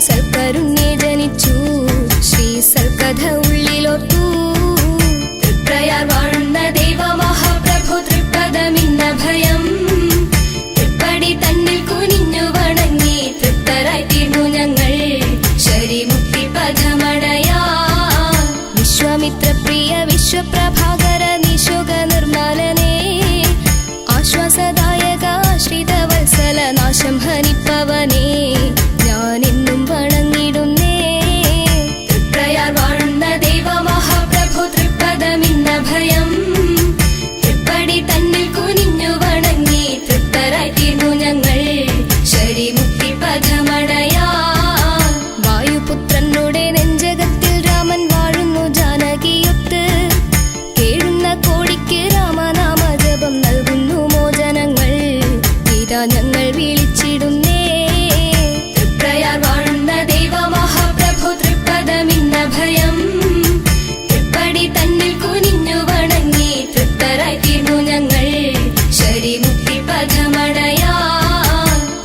സൽക്കരുണ്യേ ജനിച്ചു. ശ്രീ സൽക്കഥ ഉള്ളിലോർത്തു. തൃപ്രയാർ വാഴുന്ന ദൈവ മഹാപ്രഭു തൃപ്പദമിന്ന ഭയം. തൃപ്പടി തന്നിൽ കുനിഞ്ഞു വണങ്ങി തൃപ്തരായി തീർന്നു ഞങ്ങൾ ശരിമുക്തി പദമണയാ. വിശ്വാമിത്രപ്രിയ വിശ്വപ്രഭാകര നിശോക നിർമ്മാലനേ, ആശ്വാസദായക ആശ്രിതവത്സല നാശം ഹനിപ്പവനേ, ഞാനെന്നും വണങ്ങിടുന്നേ. തൃപ്രയാർ വാഴുന്ന ദൈവ മഹാപ്രഭു തൃപ്പദമിന്ന ഭയം. തൃപ്പടി തന്നിൽ കുനിഞ്ഞു വണങ്ങി തൃപ്തരായി തീർന്നു ഞങ്ങൾ ശരിമുക്തി പദമണയാ. വായുപുത്രനുടെ നെഞ്ചകത്തിൽ രാമൻ വാഴുന്നു ജാനകിയൊത്ത്. കേഴുന്ന കോടിക്ക് രാമനാമ ജപം നൽകുന്നു മോചനങ്ങൾ. ഇതാ ഞങ്ങൾ വിളിച്ചിടുന്നേ. തൃപ്രയാർ വാഴുന്ന ദൈവ മഹാപ്രഭു തൃപ്പദമിന്ന ഭയം. തൃപ്പടി തന്നിൽ കുനിഞ്ഞു വണങ്ങി തൃപ്തരായി തീർന്നു ഞങ്ങൾ ശരിമുക്തി പദമണയാ.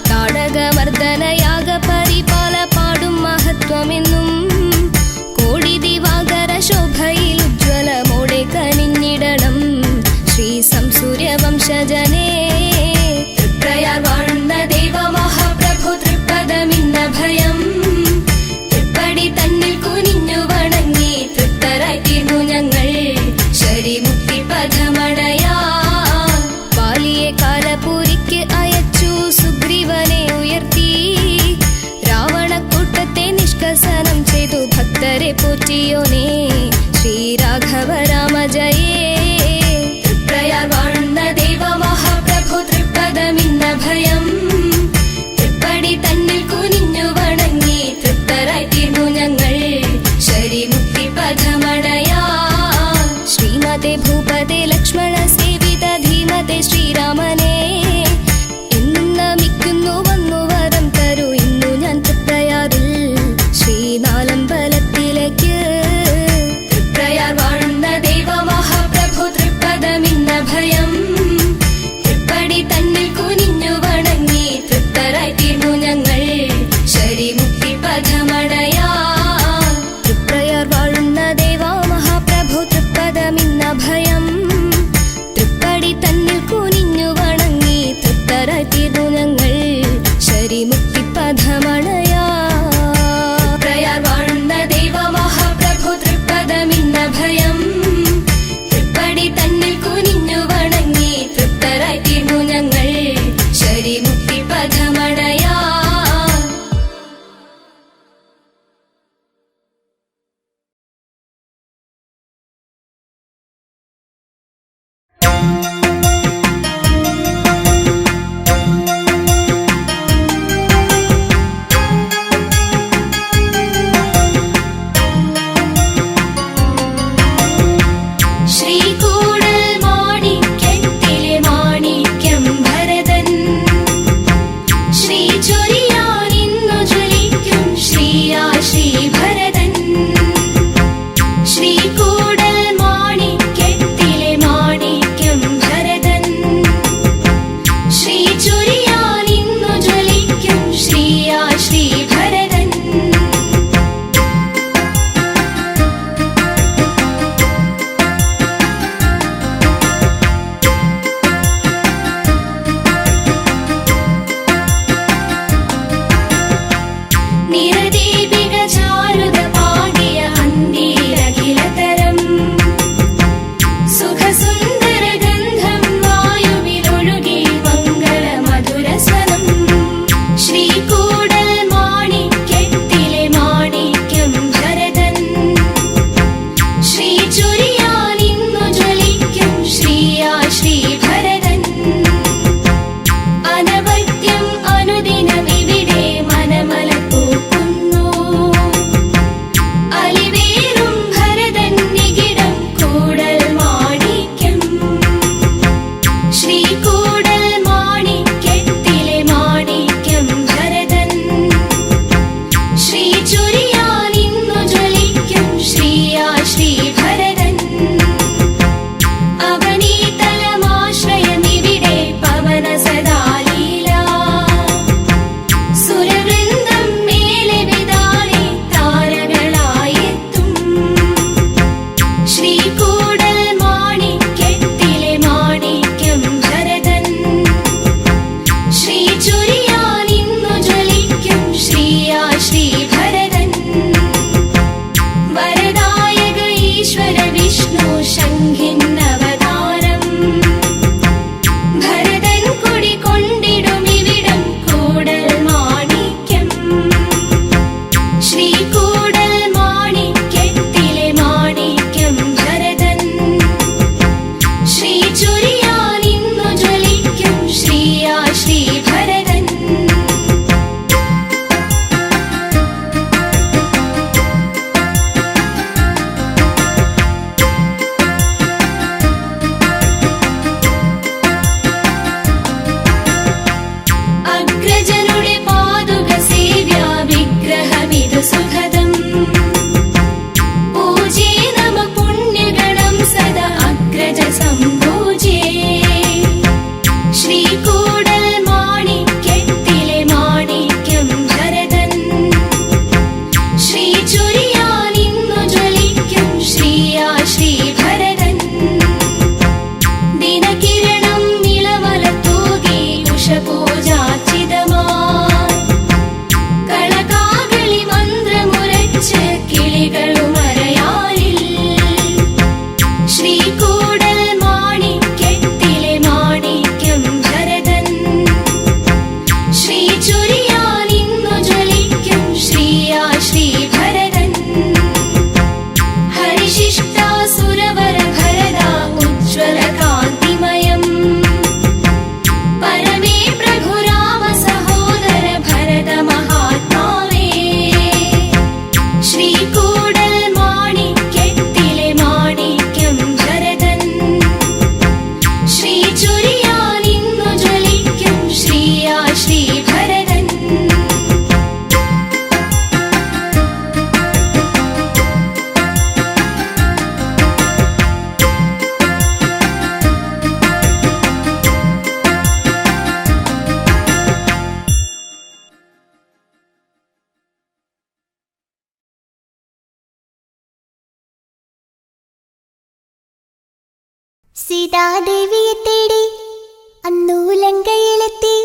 താടകമർദ്ദനയാഗ പരിപാല പാടും മഹത്വമെന്നും കോടി ദിവാകര ശോഭയിൽ ഉജ്ജ്വലമോടെ കനിഞ്ഞിടണം ശ്രീ സംസൂര്യവംശജനേ. തൃപ്രയാർ വാഴുന്ന ദൈവ മഹാപ്രഭു തൃപ്പദമിന്ന ഭയം. തൃപ്പടി തന്നിൽ കുനിഞ്ഞു വണങ്ങി തൃപ്തരായി തീർന്നു ഞങ്ങൾ ശരിമുക്തി പദമണയാ. ബാലിയെ കാലപൂരിക്ക് അയച്ചു സുഗ്രീവനെ ഉയർത്തി. രാവണക്കൂട്ടത്തെ നിഷ്കസനം ചെയ്തു ഭക്തരെ പോറ്റിയോനേ ശ്രീരാഘവ രാമ ജയേ. തൃപ്രയാർ വാഴുന്ന ദൈവ മഹാപ്രഭു തൃപ്പദമിന്ന ഭയം. തൃപ്പടി തന്നിൽ കുനിഞ്ഞു വണങ്ങി തൃപ്തരായി തീർന്നു ഞങ്ങൾ ശരിമുക്തി പദമണയാ. ശ്രീമതേ ഭൂപതേ ലക്ഷ്മണ സേവിത ധീമതേ ശ്രീരാമനേ, എന്നും നമിക്കുന്നു വന്നു വരം തരൂ ഇന്നു ഞാൻ തൃപ്രയാറിൽ ശ്രീനാലമ്പലത്തിലേക്ക്. സുഖദം പൂജേ നമ പുണ്യഗണം സദാ അഗ്രജ സംഭൂജേ ശ്രീകൂടൽ മാണിക്യത്തിലെ മാണിക്യം ഭരതൻ ശ്രീ ചൊരിയാനിന്നു ജ്വലിക്കും ശ്രീയാ ശ്രീഭരതൻ ദിനകിരണം നിളമല തൂകി ഉഷപൂജാചിതമായി കളകാകളി മന്ത്രമുരച്ച് കിളികളുമറയാലിൽ ശ്രീകൂടൽ മാണിക്യത്തിലെ മാണിക്യം ഭരതൻ ശ്രീ ചൊരിയാനിന്നു ജ്വലിക്കും ശ്രീയാ ശ്രീഭരതൻ ഹരിശിഷ്ടാസുരവര ഭരത ഉജ്ജ്വല കാന്തിമയം പരമേ പ്രഭു രാമ സഹോദര ഭരത മഹാത്മാവേ ശ്രീകൂടൽ മാണിക്യത്തിലെ മാണിക്യം ഭരതൻ ശ്രീ ചൊരിയാനിന്നു ജ്വലിക്കും ശ്രീയാ ശ്രീഭരതൻ സീതാദേവിയെ തേടി അന്നു ലങ്കയിലെത്തി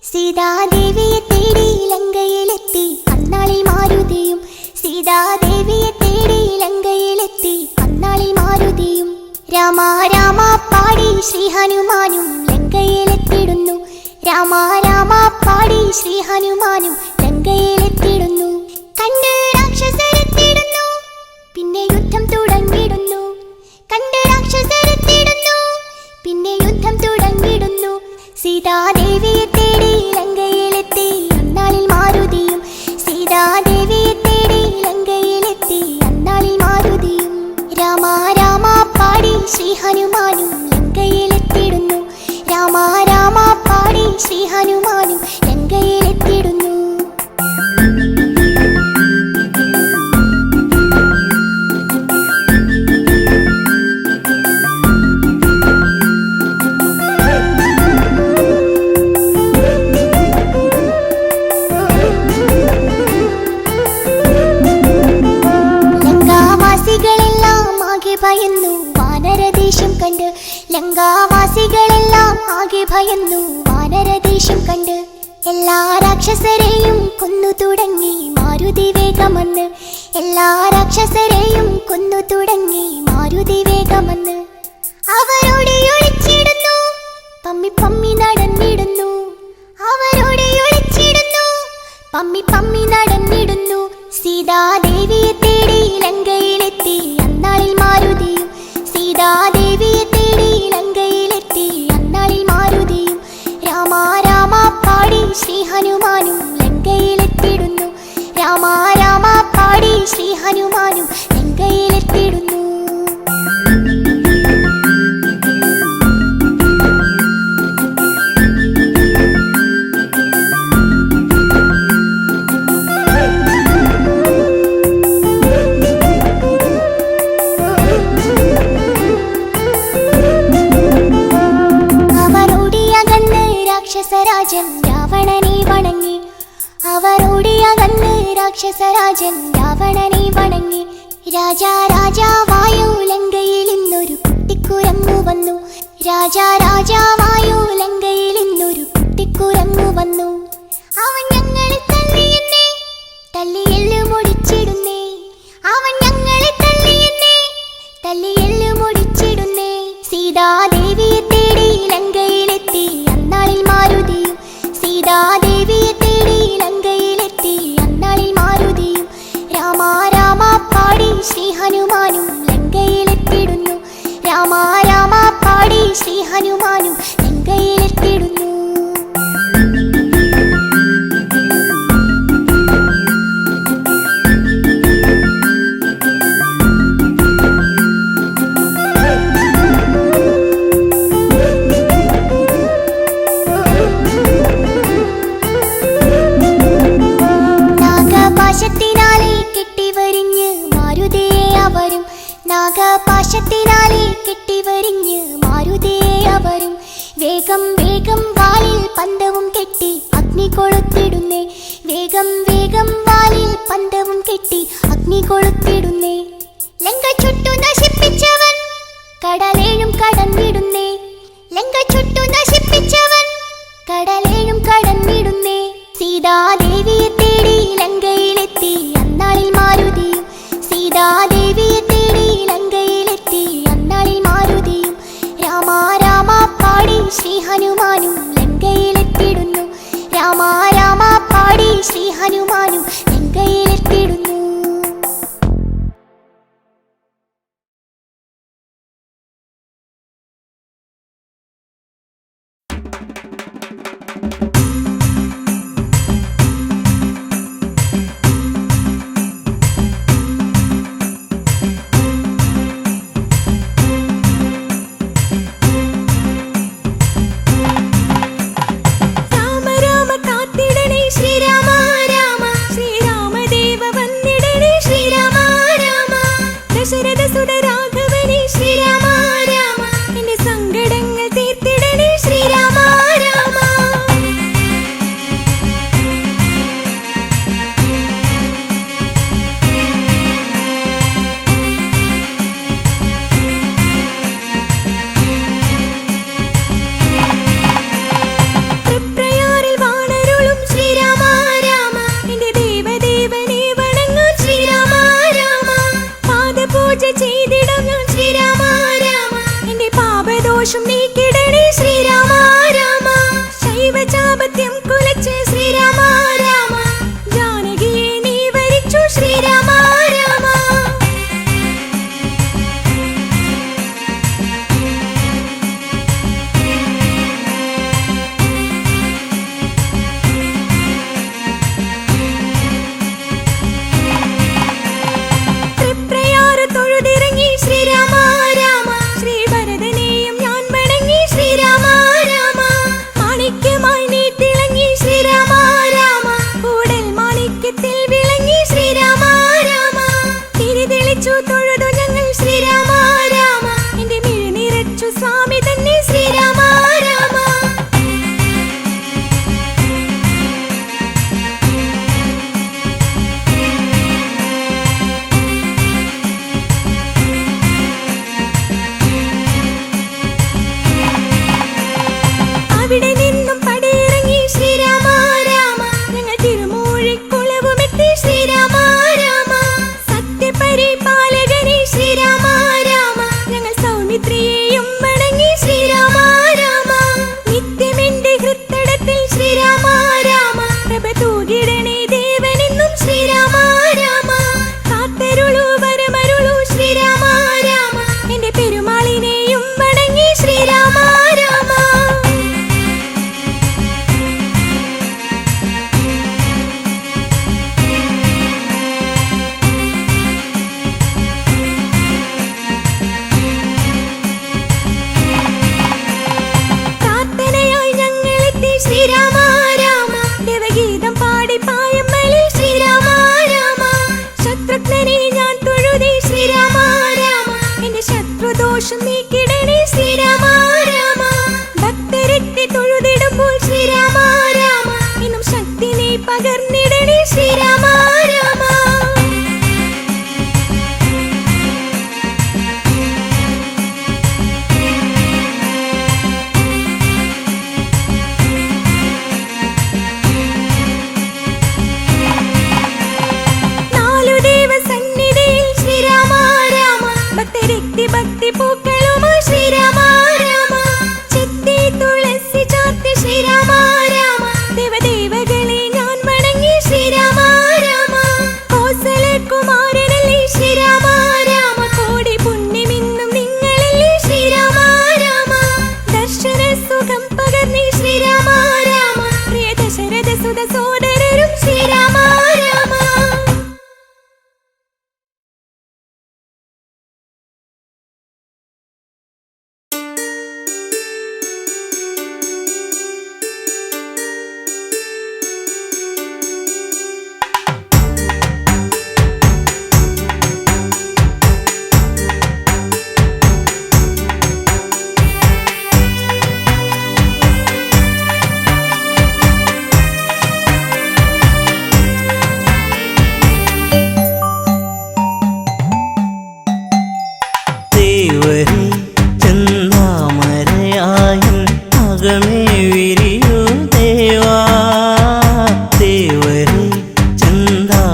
സീതാദേവിയെ തേടി ലങ്കയിലെത്തി അന്നാളിൽ മാരുതിയും സീതാദേവിയെ തേടി ലങ്കയിലെത്തി അന്നാളിൽ മാരുതിയും രാമ രാമ പാടി ശ്രീ ഹനുമാനും ലങ്കയിലെത്തിടുന്നു രാമ രാമ പാടി ശ്രീ ഹനുമാനും ലങ്കയിലെത്തിടുന്നു കണ്ട് രാക്ഷസരെത്തിടുന്നു പിന്നെ യുദ്ധം തുടങ്ങിടുന്നു കണ്ട് രാക്ഷസരെത്തിടുന്നു പിന്നെ യുദ്ധം തുടങ്ങിടുന്നു സീതാദേവിയെ തേടി ലങ്കയിലെത്തി അന്നാളിൽ മാരുതിയും സീതാദേവിയെ തേടി ലങ്കയിലെത്തി അന്നാളിൽ മാരുതിയും രാമ രാമ പാടി ശ്രീ ഹനുമാനും ലങ്കയിലെത്തിടുന്നു രാമ രാമ പാടി ശ്രീ ഹനുമാനും ലങ്കയിലെത്തിടുന്നു ഭയന്നു വാനരദേശം കണ്ട് ലങ്കാവാസികളെല്ലാം ആകെ ഭയന്നു വാനരദേശം കണ്ട് എല്ലാ രാക്ഷസരെയും കൊന്നു തുടങ്ങി മാരുതി വേഗമെന്ന് എല്ലാ രാക്ഷസരെയും കൊന്നു തുടങ്ങി മാരുതി വേഗമെന്ന് അവരോട് ഒളിച്ചിടുന്നു പമ്മി പമ്മി നടന്നിടുന്നു അവരോട് ഒളിച്ചിടുന്നു പമ്മി പമ്മി നടന്നിടുന്നു സീതാദേവിയെ തേടി ലങ്കയിലെത്തി അന്നാളിൽ മാരുതിയും സീതാദേവിയെ തേടി ലങ്കയിലെത്തി അന്നാളിൽ മാരുതിയും രാമ രാമ പാടി ശ്രീ ഹനുമാനും ലങ്കയിലെത്തിടുന്നു രാമ രാമ പാടി ശ്രീ ഹനുമാനും ലങ്കയിലെത്തിടുന്നു രാക്ഷസരാജൻ രാവണനെ വണങ്ങി അവരോടിയകന്ന് രാക്ഷസരാജൻ രാവണനെ വണങ്ങി രാജാ രാജാവായോ ലങ്കയിൽ ഇന്നൊരു കുട്ടിക്കുരങ്ങു വന്നു രാജാ രാജാവായോ ലങ്കയിൽ ഇന്നൊരു കുട്ടിക്കുരങ്ങു വന്നു അവൻ ഞങ്ങളെ തല്ലിയെന്നേ തല്ലിയെല്ലു മുടിച്ചിടുന്നേ അവൻ ഞങ്ങളെ തല്ലിയെന്നേ തല്ലിയെല്ലു മുടിച്ചിടുന്നേ സീതാദേവിയെ തേടി ലങ്കയിലെത്തി അന്നാളിൽ മാരുതിയും സീതാദേവിയെ തേടി ലങ്കയിലെത്തി അന്നാളിൽ മാരുതിയും രാമ രാമ പാടി ശ്രീ ഹനുമാനും ലങ്കയിലെത്തിടുന്നു രാമ രാമ പാടി ശ്രീ ഹനുമാനും ലങ്കയിലെത്തിടുന്നു നാഗപാശത്തിനാ അവരും നാഗപാശത്തിനാലെ കെട്ടിവരിഞ്ഞ് മാരുതിയെ അവരും വേഗം വേഗം വാലിൽ പന്തവും കെട്ടി അഗ്നി കൊളുത്തിടുന്നേ വേഗം വേഗം വാലിൽ പന്തവും കെട്ടി അഗ്നി കൊളുത്തിടുന്നേ ലങ്ക ചുട്ടു നശിപ്പിച്ചവൻ കടലേഴും കടന്നിടുന്നേ ലങ്ക ചുട്ടു നശിപ്പിച്ചവൻ കടലേഴും കടന്നിടുന്നേ സീതാദേവിയെ തേടി ലങ്കയിലെത്തി അന്നാളിൽ മാരുതിയും സീതാദേവിയെ തേടി ലങ്കയിലെത്തി അന്നാളിൽ മാരുതിയും രാമ രാമ പാടി ശ്രീ ഹനുമാനും ലങ്കയിലെത്തിടുന്നു രാമ രാമ പാടി ശ്രീ ഹനുമാനും ലങ്കയിലെത്തിടുന്നു. രാമ രാമ കാത്തിടണേ ശ്രീരാമ രാമ ശ്രീരാമ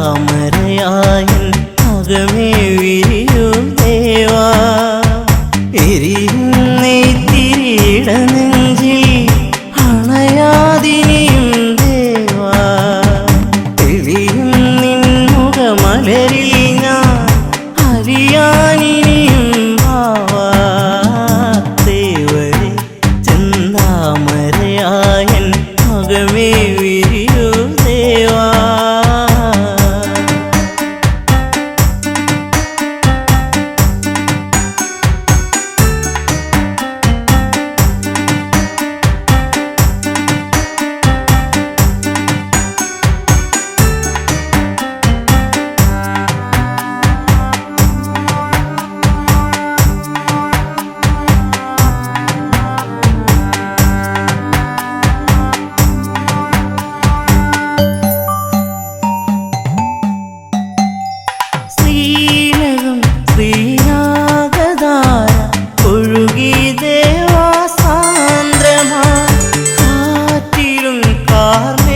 ചെന്താമരയായൻ അകമേ വിരിയൂ ദേവാ എരിയുന്നേ തിരിയിട നെഞ്ചിൽ അണയാതിനിയും ദേവാ തെളിയും നിൻ മുഖമലരിൽ ഞാൻ അറിയാനിനിയും ഭാവാ ദേവരെ ചെന്താമരയായൻ അകമേ വിരിയൂ ദേവാ ശ്രീലകം ശ്രീനാഗധാര ഒഴുകി ദേവാസാന്ദ്രമായി കാറ്റിലും കാർമേഘോരം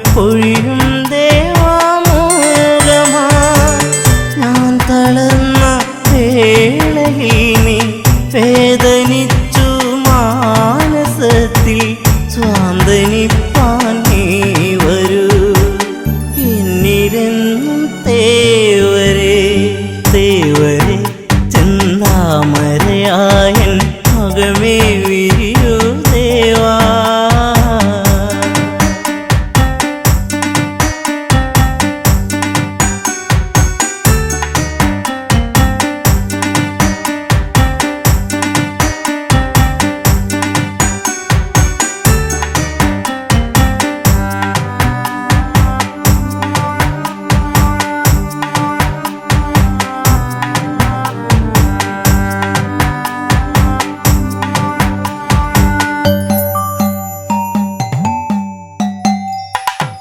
പൊഴിയും ദേവാമോഹമായി ഞാൻ തളർന്ന വേളയിൽ നീ വേദനിച്ചു മാനസത്തിൽ സ്വാന്തനിപ്പാൻ നീ വരൂ എന്നിലെന്നും തേവരെ തേവരെ ചെന്താമരയായൻ അകമേ വിരിയൂ ദേവാ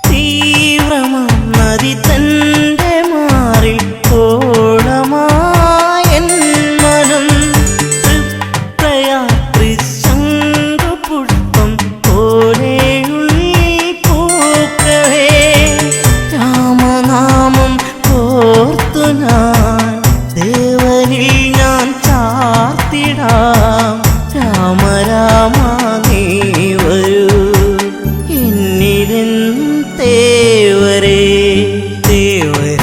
തീവ്രമാം നദി തന്റെ മാറിൽ ഓളമായൻ മനം തൃപ്തയാത്രി ശംഖുപുഷ്പം പോലെയുള്ളിൽ പൂക്കവേ രാമനാമം ഓർത്തു ഞാൻ ദേവനിൽ ഞാൻ ചാർത്തിടാം രാമ രാമ നീ വരൂ എന്നിലെന്നും തേവരെ തേവരെ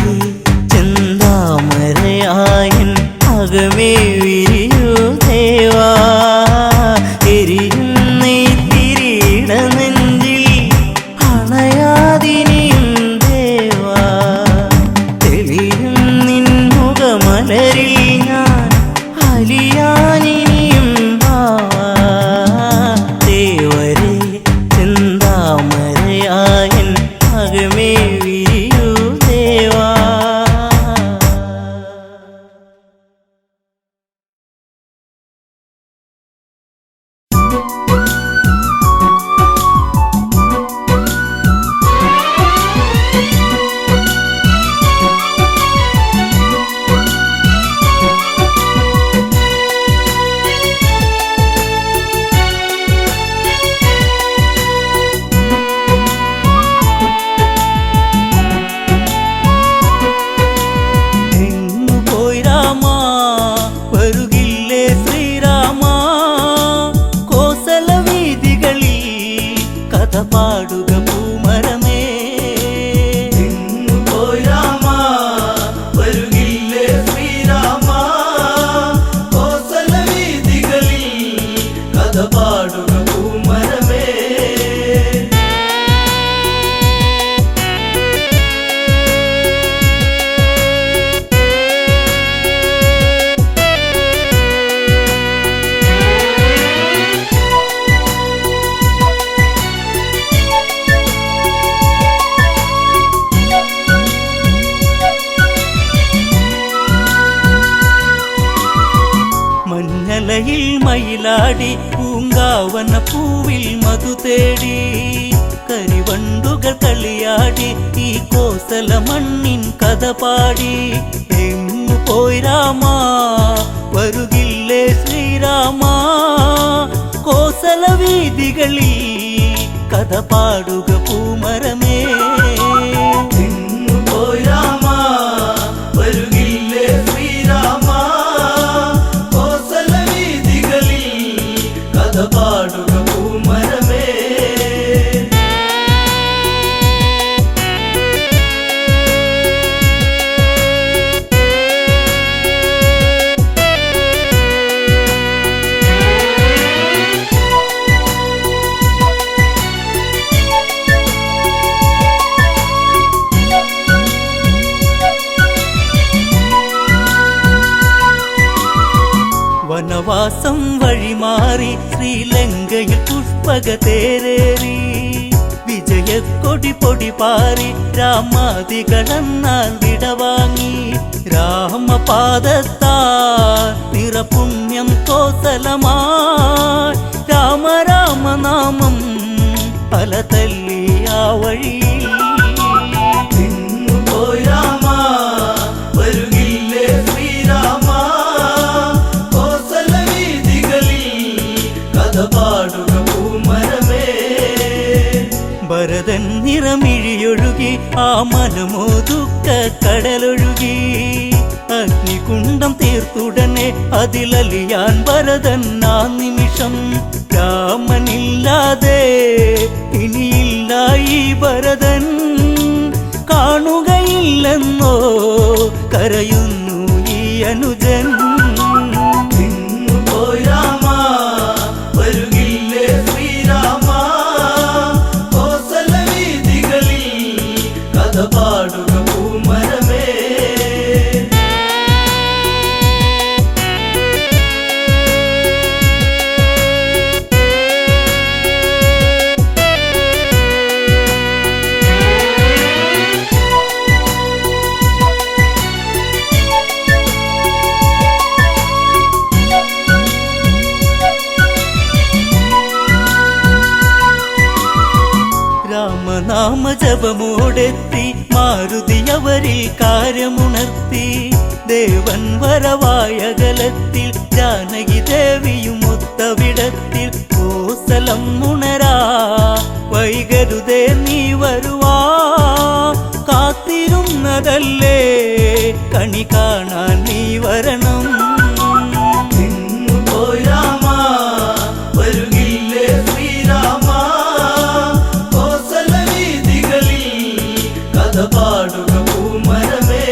ചെന്താമരയായൻ അകമേ വിരിയൂ ദേവാ എരിയുന്നേ തിരിയിട നെഞ്ചിൽ അണയാതിനിയും ദേവാ തെളിയും നിൻ മുഖമലരിൽ ഞാൻ അലിയാനിനിയും ഭാവാ ദേവരെ ചെന്താമരയായൻ അകമേ വിരിയൂ ദേവാ എങ്ങു പോയി രാമാ വരുകില്ലേ ശ്രീരാമാ കോസല വീഥികളിൽ കഥ പാടുക പൂമരമേ എങ്ങു പോയി രാമാ വരുകില്ലേ ശ്രീരാമാ കോസല വീഥികളിൽ കഥ പാടുക പൂമരമേ മഞ്ഞലയിൽ മയിലാടി പൂങ്കാവന പൂവിൽ മധു തേടി കരിവണ്ടുകൾ കളിയാടി ഈ കോസല മണ്ണിൻ കഥ പാടി എങ്ങു പോയി രാമാ വരുകില്ലേ ശ്രീരാമാ കോസല വീഥികളിൽ കഥ പാടുക പൂമരമേ പുഷ്പകതേരേറി വിജയക്കൊടി പൊടി പാറി രാമാദികളെന്നാൽ വിടവാങ്ങി രാമപാദത്താ നിറപുണ്യം കോസലമായി രാമ രാമനാമം പല തല്ലി ആ വഴിയിൽ പോയി രാമ വരുകില്ലേ ശ്രീരാമ കോസല വീതികളിൽ കഥ പാടുക പൂമരമേ ഭരതൻ നിറമിഴിയൊഴുകി ആ മനമോ ദുഃഖ കടലൊഴുകി അഗ്നികുണ്ഡം തീർത്തുടനെ അതിലലിയാൻ ഭരതൻ ആ നിമിഷം രാമനില്ലാതെ ഇനിയില്ല ഈ ഭരതൻ കാണുകയില്ലെന്നോ കരയുന്നു ഈ അനുജൻ പോയി രാമ വരുകില്ലേ ശ്രീരാമ കോസല വീതികളിൽ കഥ പാടുക പൂമരമേ രാമനാമജപമോടെത്തി മാരുതി അവരിൽ കാര്യമുണർത്തി ദേവൻ വരവായകലത്തിൽ ജാനകി ദേവിയും ഒത്തവിടത്തിൽ കോസലം ഉണരാ വൈകരുതേ നീ വരുവാ കാത്തിരുന്നതല്ലേ കണി കാണാൻ നീ വരണം പോയി രാമ വരുകില്ലേ ശ്രീരാമ കോസല വീതികളിൽ കഥ പാടുക പൂമരമേ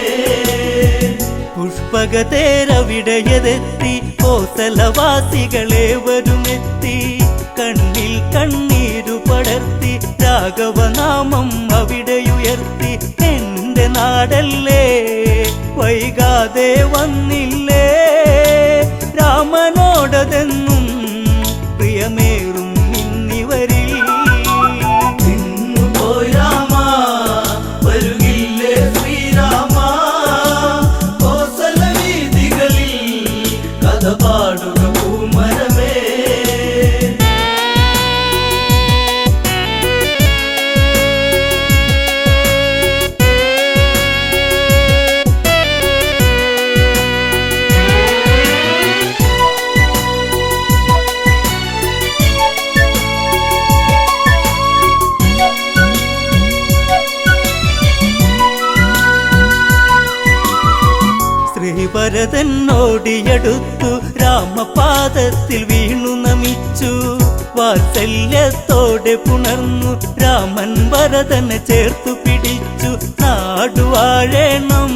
പുഷ്പകതേരവിടയതെത്തി കോസലവാസികളെ വരുമെത്തി കണ്ണിൽ കണ്ണീരു പടർത്തി രാഘവനാമം അവിടെയുയർത്തി എന്റെ നാടല്ലേ വൈകാതെ വന്നില്ലേ രാമനോടതെന്നും പ്രിയമേറും ഇന്നിവരിൽ പോയി രാമ വരുകില്ലേ ശ്രീരാമ കോസല വീതികളിൽ കഥ പാടുക പൂമരമേ ശ്രീഭരതനോടിയടുത്തു രാമപാദത്തിൽ വീണു നമിച്ചു വാത്സല്യത്തോടെ പുണർന്നു രാമൻ ഭരതനെ ചേർത്തു പിടിച്ചു നാടുവാഴേണം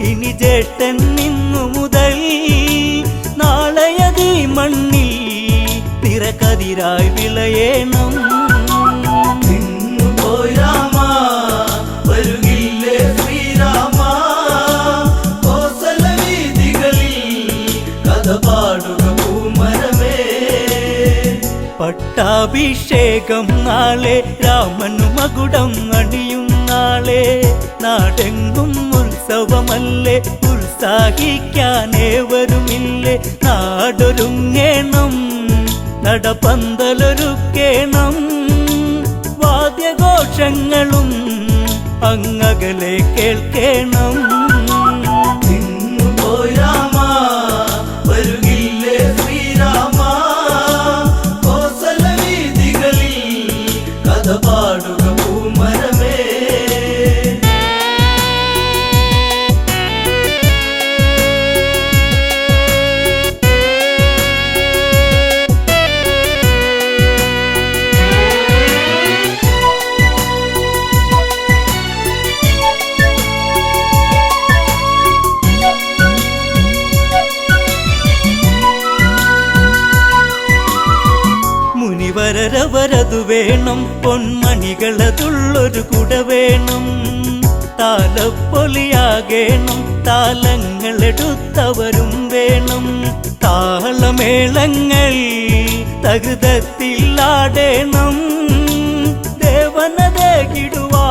ഇനി ജേട്ടൻ നിന്നു മുതൽ നാളെയതീ മണ്ണിൽ നിറകതിരായി വിളയേണം പോയി രാമ വരുകില്ലേ ശ്രീരാമ കോസല വീതികളിൽ കഥ പാടുക പൂമരമേ പട്ടാഭിഷേകം നാളെ രാമനു മകുടം അണിയും നാളെ നാടെങ്കും ഉത്സവമല്ലേ ഉത്സാഹിക്കാനേവരുമില്ലേ നാടൊരുങ്ങേണം നടപന്തലൊരുക്കേണം വാദ്യഘോഷങ്ങളും അങ്ങകലെ കേൾക്കേണം പോയി രാമ വരുകില്ലേ ശ്രീരാമ കോസല വീതികളിൽ കഥ പാടുക പൂമരമേ മുനിവരവരതു വേണം പൊന്മണികളതുള്ളൊരു കുട വേണം താലപ്പൊലിയാകേണം താലങ്ങളെടുത്തവരും വേണം താളമേളങ്ങൾ തകൃതത്തിലാടേണം ദേവനതകിടുവാ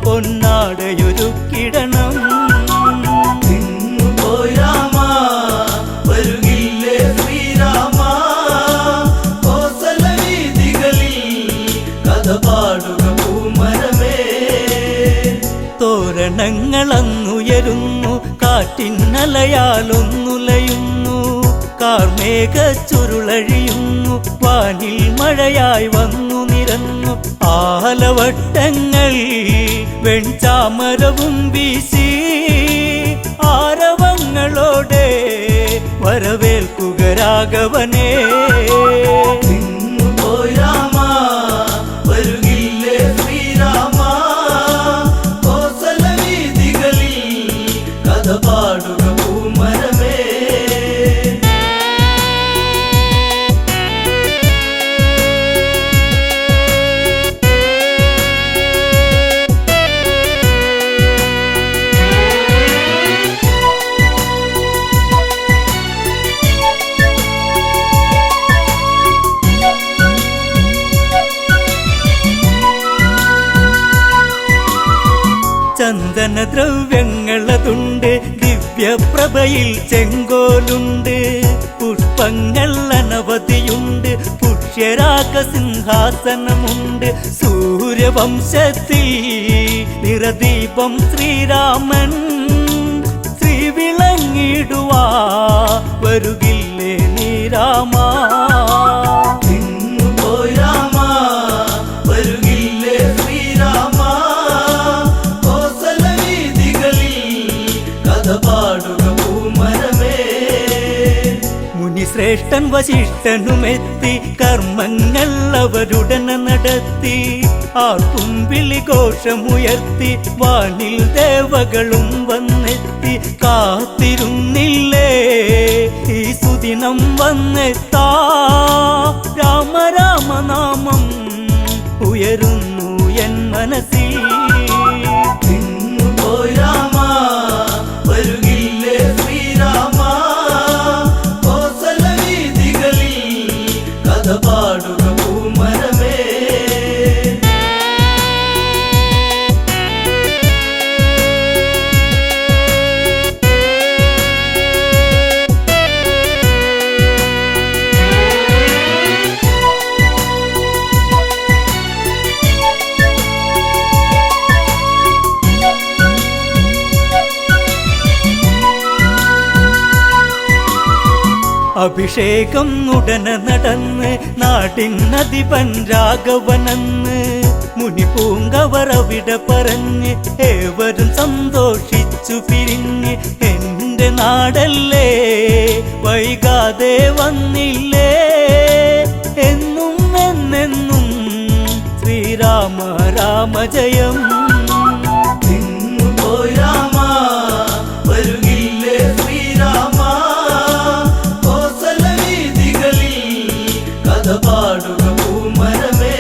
പൊന്നാടയൊരുക്കിടണം പോയി രാമ വരുകില്ലേ ശ്രീരാമ കോസല വീതികളിൽ കഥ പാടുക പൂമരമേ തോരണങ്ങളങ്ങുയരുന്നു കാറ്റിന്നലയാലൊന്നുലയുന്നു കാർമേഘ ചുരുളഴിയുന്നു വാനിൽ മഴയായി വന്നു നിരന്നു ആലവട്ടങ്ങൾ വെൺചാമരവും വീശി ആരവങ്ങളോടെ വരവേൽക്കുക രാഘവനേ പോയി രാമ വരുകില്ലേ ശ്രീരാമ കോസല വീതികളിൽ കഥ പാടുക പൂമരമേ ചന്ദനദ്രവ്യങ്ങളതുണ്ട് ദിവ്യപ്രഭയിൽ ചെങ്കോലുണ്ട് പുഷ്പങ്ങൾ അനവധിയുണ്ട് പുഷ്യരാഗ സിംഹാസനമുണ്ട് സൂര്യവംശത്തിൽ നിറദീപം ശ്രീരാമൻ ശ്രീവിളങ്ങിടുവാ വരുകില്ലേ നീ രാമ പോയി രാമ വരുകില്ലേ ശ്രീരാമ കോസല വീതികളിൽ കഥ പാടുക പൂമരമേ മുനിശ്രേഷ്ഠൻ വശിഷ്ഠനുമെത്തി കർമ്മങ്ങൾ അവരുടനെ നടത്തി ആർക്കും വിളിഘോഷമുയർത്തി വാനിൽ ദേവകളും വന്നെത്തി കാത്തിരുന്നില്ലേ ഈ സുദിനം വന്നെത്താ രാമ രാമനാമം ഉയരുന്നു എൻ മനസ്സിൽ പോയി രാമ വരുകില്ലേ ശ്രീരാമ കോസല വീതികളിൽ കഥ പാടുക പൂമരമേ അഭിഷേകം ഉടനെ നടന്ന് നാടിനധിപൻ രാഘവനെന്ന് മുനിപൂങ്കവർ അവിടെ പറഞ്ഞ് ഏവരും സന്തോഷിച്ചു പിരിഞ്ഞ് എന്റെ നാടല്ലേ വൈകാതെ വന്നില്ലേ എന്നും എന്നെന്നും ശ്രീരാമ രാമ ജയം പോയി രാമ വരുകില്ലേ ശ്രീരാമ കോസല വീതികളിൽ കഥ പാടുക പൂമരമേ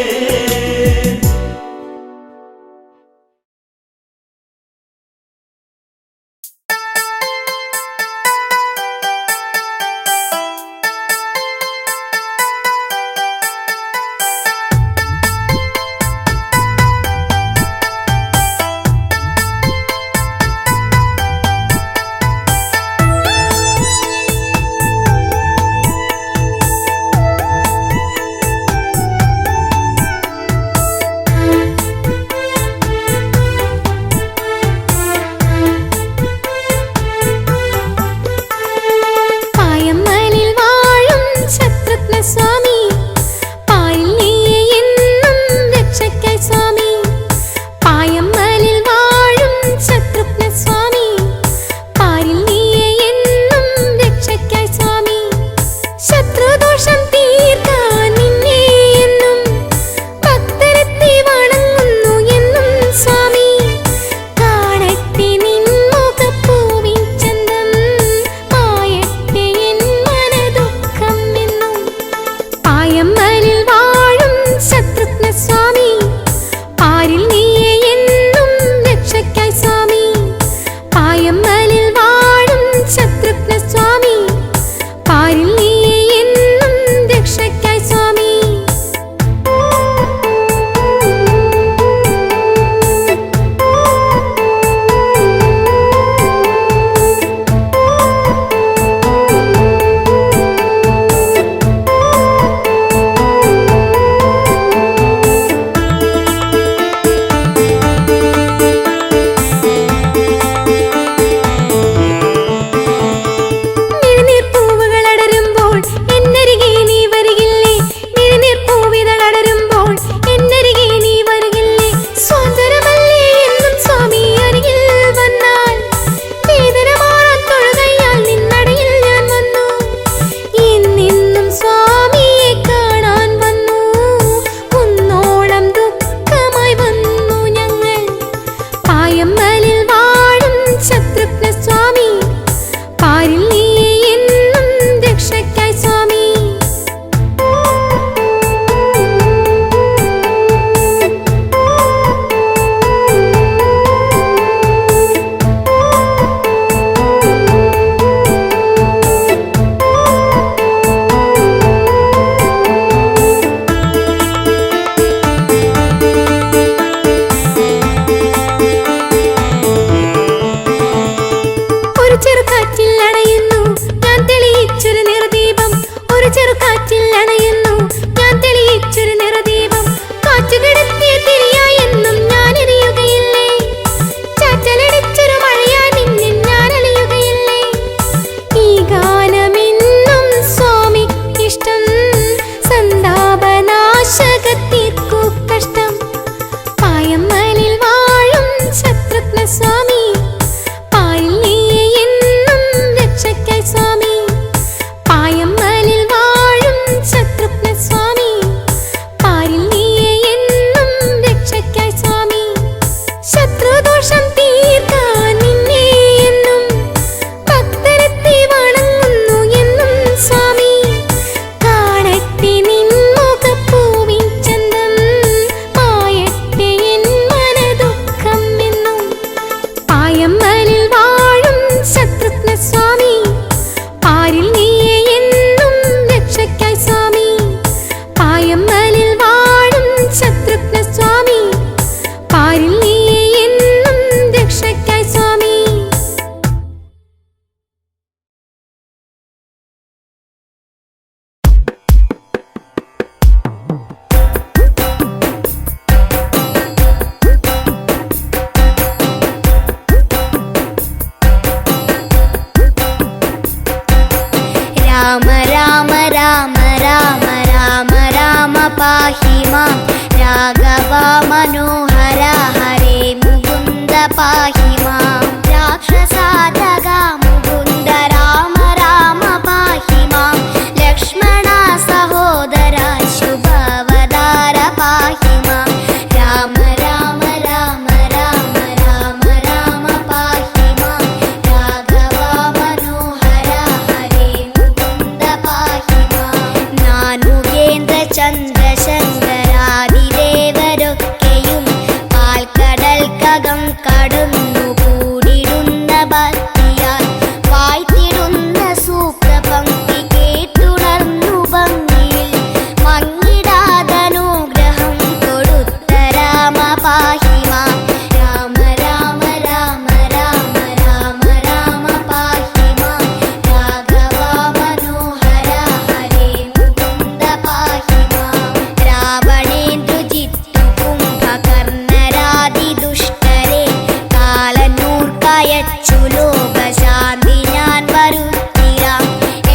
വരച്ചു ലോകശാന്തി ഞാൻ വരുത്തിരാം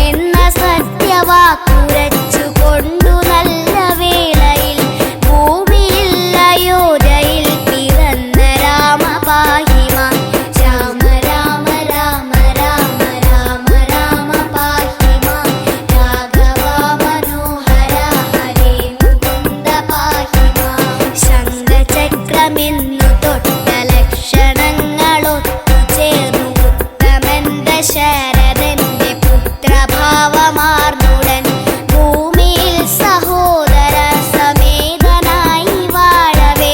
എന്ന സത്യവാക്കുരച്ചു കൊണ്ടു നല്ല വേളയിൽ ഭൂമിയിൽ അയോധ്യയിൽ പിറന്ന രാമ പാഹിമാ രാമ രാമ രാമ രാമ രാമ രാമ പാഹിമാ രാഘവ മനോഹര ഹരേ മുകുന്ദ പാഹിമാ ശംഖചക്രമെന്നു തൊട്ട ലക്ഷണങ്ങളൊത്തു ചേർന്നു ഉത്തമൻ ദശരഥന്റെ പുത്രഭാവമാർന്നുടൻ ഭൂമിയിൽ സഹോദര സമേതനായി വാഴവേ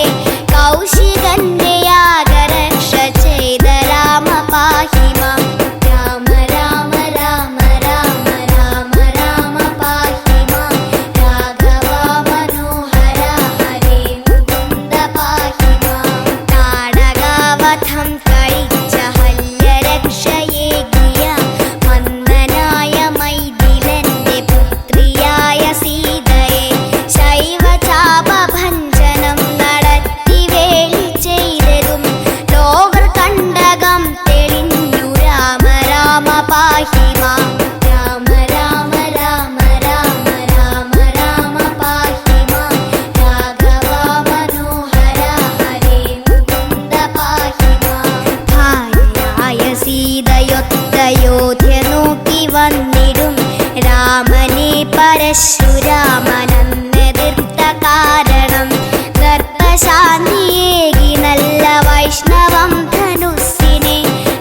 കൗശികന്റെ യാഗരക്ഷ ചെയ്ത രാമ പാഹിമാ രാമ രാമ രാമ രാമ രാമ രാമ പാഹിമാ രാഘവ മനോഹര ഹരേ മുകുന്ദ പാഹിമാ താടകാവധം കഴിച്ച ഹല്യരക്ഷയേകിയ മന്ദനായ മൈഥിലന്റെ പുത്രിയായ സീതയെ ശൈവചാപഭഞ്ജനം നടത്തി വേലി ചെയ്തതും ലോകർ കണ്ടകം തെളിഞ്ഞു രാമ രാമ പാഹിമാ രാമ രാമ രാമ രാമ രാമ രാമ പാഹിമാ രാഘവ മനോഹര ഹരേ മുകുന്ദ പാഹിമാ ഭാര്യയായ സീതയൊത്തയോധ്യ നോക്കി വന്നിടും രാമനെ പരശുരാമനെതിർത്ത കാരണം ദർപ്പശാന്തിയേകി നല്ല വൈഷ്ണവം ധനുസ്സിനെ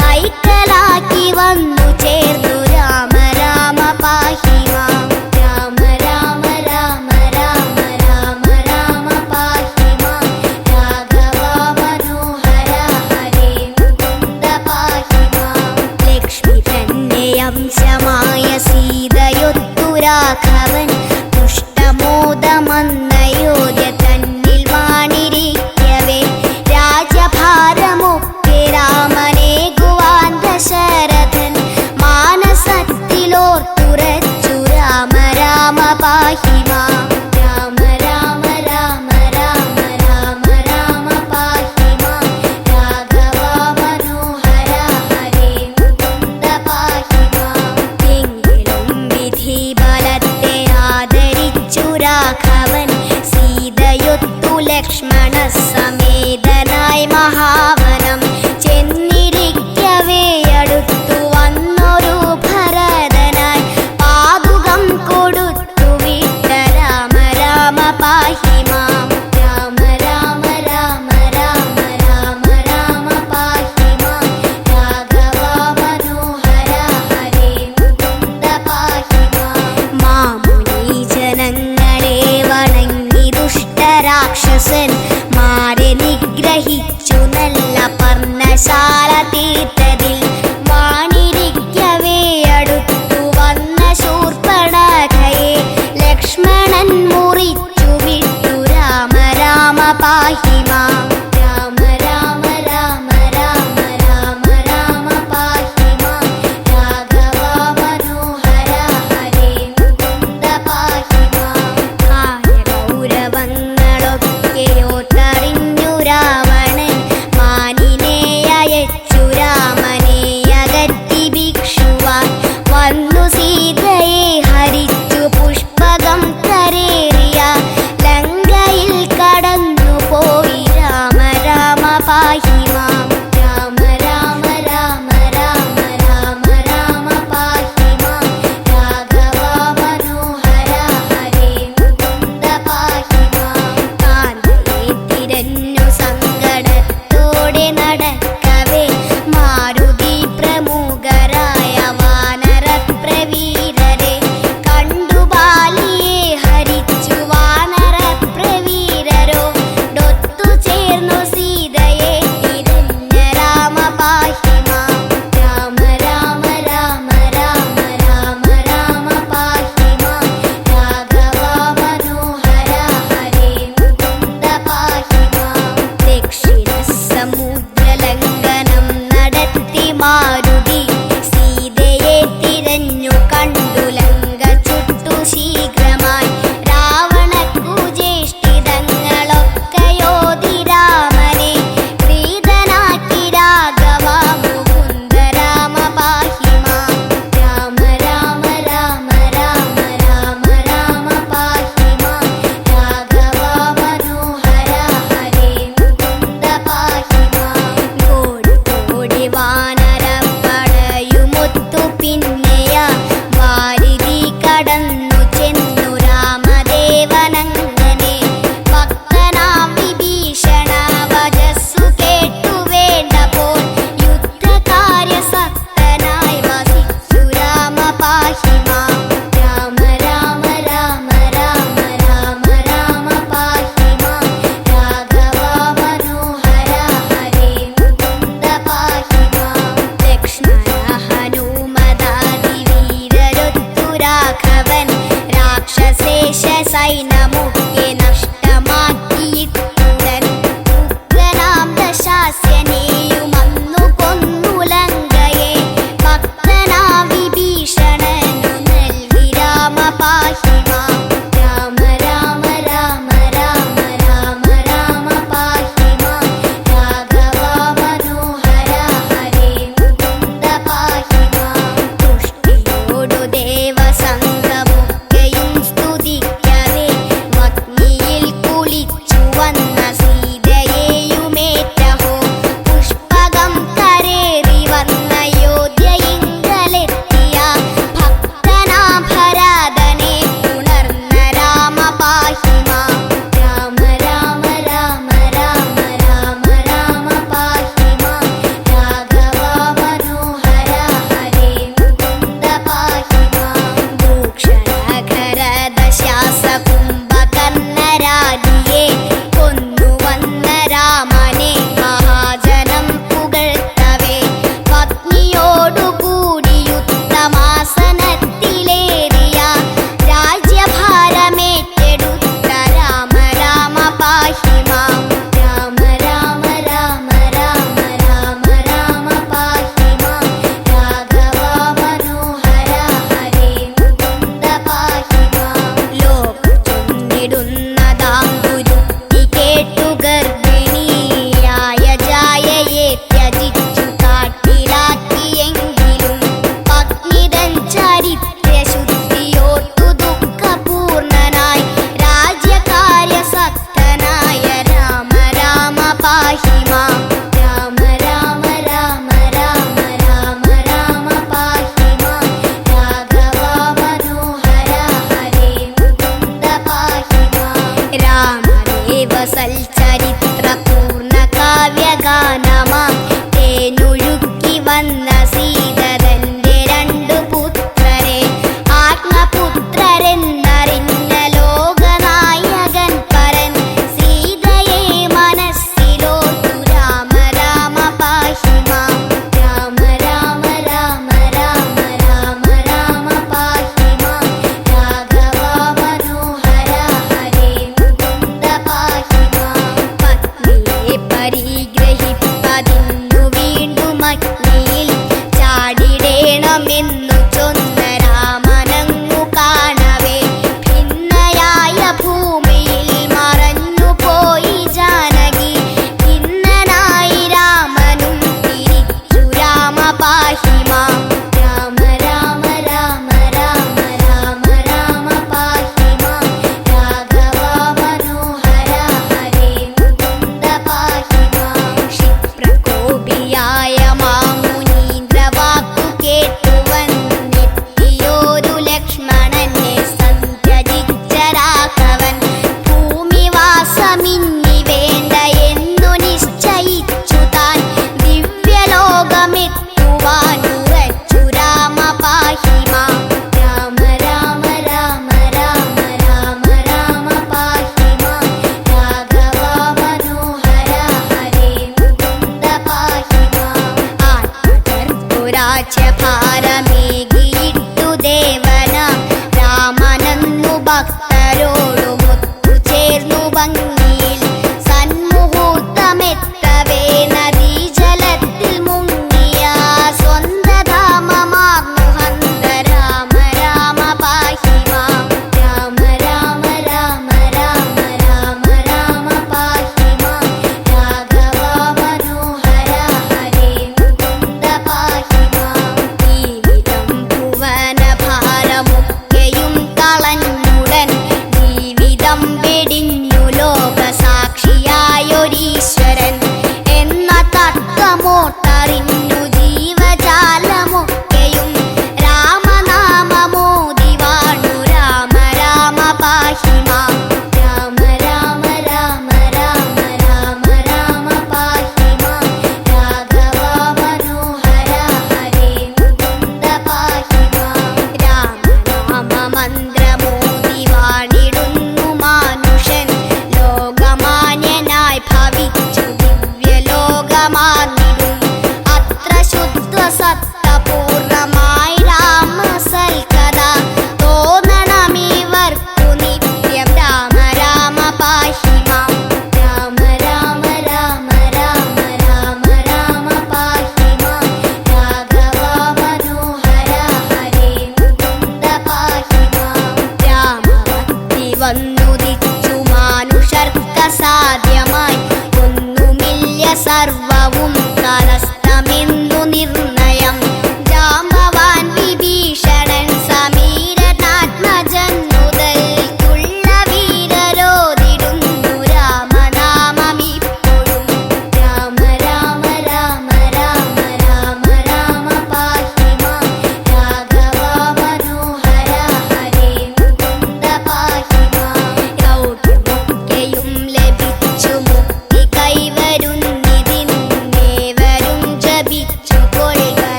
കൈക്കലാക്കി വന്നു ചേർന്നു രാമ രാമ പാഹിമാ രാമ രാമ രാമ രാമ രാമ രാമ പാഹിമാ രാഘവ മനോഹര ഹരേ മുകുന്ദ പാഹിമാ ലക്ഷ്മി തന്നെ അംശമായ സീതയൊത്തു രാഘവൻ പുഷ്ടമോദമന്നയോധ്യ തന്നിൽ വാണിരിക്കവേ രാജ്യഭാരമൊക്കെ രാമനേകുവാൻ ദശരഥൻ മാനസത്തിലോർത്തുറച്ചു രാമ രാമ പാഹിമാ രാമ രാമ രാമ രാമ രാമ രാമ പാഹിമാ രാഘവ മനോഹര ഹരേ മുകുന്ദ പാഹിമാ എങ്കിലും വിധി ബലത്തെ ആദരിച്ചു രാഘവൻ സീതയൊത്തു ലക്ഷ്മണ സമേതനായി മഹാവനം ചെന്നിരിക്കവേ അടുത്തു വന്നൊരു ഭരതനായി പാതുകം കൊടുത്തു വിട്ട രാമ രാമ പാഹിമാ രാമ രാമ രാമ രാമ രാമ രാമ പാഹിമാ രാഘവ മനോഹര ഹരേ മുകുന്ദ പാഹിമാ മാമുനി ജനങ്ങളെ വണങ്ങി ദുഷ്ടരാക്ഷസൻ മാരെ നിഗ്രഹിച്ചു നല്ല പർണശാല തീർത്തതിൽ വാണിരിക്കവേ അടുത്തു വന്ന ശൂർപ്പണഖയെ ലക്ഷ്മണൻ മുറിച്ചു വിട്ടു രാമ രാമ പാഹിമാ രാമ രാമ രാമ രാമ രാമ രാമ പാഹിമാ രാഘവ മനോഹര ഹരേ മുകുന്ദ പാഹിമാ കാര്യഗൗരവങ്ങളൊക്കെയോ തറിഞ്ഞു രാവണൻ മാനിനെ അയച്ചു രാജ്യഭാരമേകിയിട്ടു ദേവനാം രാമനന്നു ഭക്തരോടുമൊത്തു ചേർന്നു ഭംഗിയിൽ സന്മുഹൂർത്തമെത്തവേ നദീജലത്തിൽ മുങ്ങിയ സ്വന്തധാമമാർന്നു ഹന്ത രാമ രാമ പാഹി മാം രാമ രാമ രാമ രാമ രാമ രാമ പാഹി മാം രാഘവ മനോഹര ഹരേ മുകുന്ദ പാഹി മാം ജീവിതം ഭുവനഭാരമൊക്കെയും കളഞ്ഞുടൻ ജീവിതം വെടിഞ്ഞു ലോകസാക്ഷിയായൊരീശ്വരൻ എന്ന തത്വമോട്ടറിഞ്ഞു